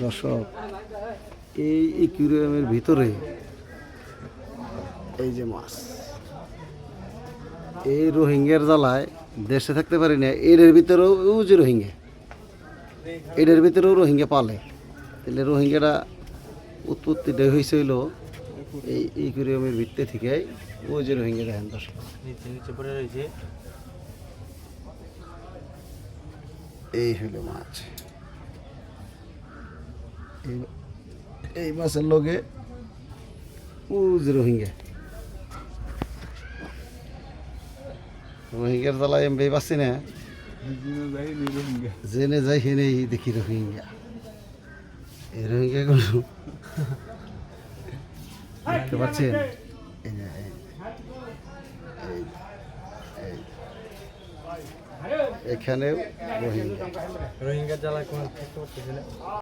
দর্শক, এই অ্যাকুয়ারিয়ামের ভিতরে এই যে মাছ, এই রোহিঙ্গার জ্বালায় দেশে থাকতে পারি না। এর ভিতরেও যে রোহিঙ্গা, এটার ভিতরেও রোহিঙ্গা পালে। তাহলে রোহিঙ্গাটা উৎপত্তিটা হয়েছিল এই অ্যাকুয়ারিয়ামের ভিতরে থেকে। ওই যে রোহিঙ্গা দেখেন দর্শক, নিচে পড়ে রয়েছে। এই হলো মাছ। এই মাছের লগে ও যে রোহিঙ্গা, রোহিঙ্গার জ্বালায় আমি পাচ্ছি না। জেনে যাই হেনে দেখি রোহিঙ্গা। এই রোহিঙ্গা গুলো দেখতে পাচ্ছেন, এখানেও রোহিঙ্গা। রোহিঙ্গার জ্বালা কোন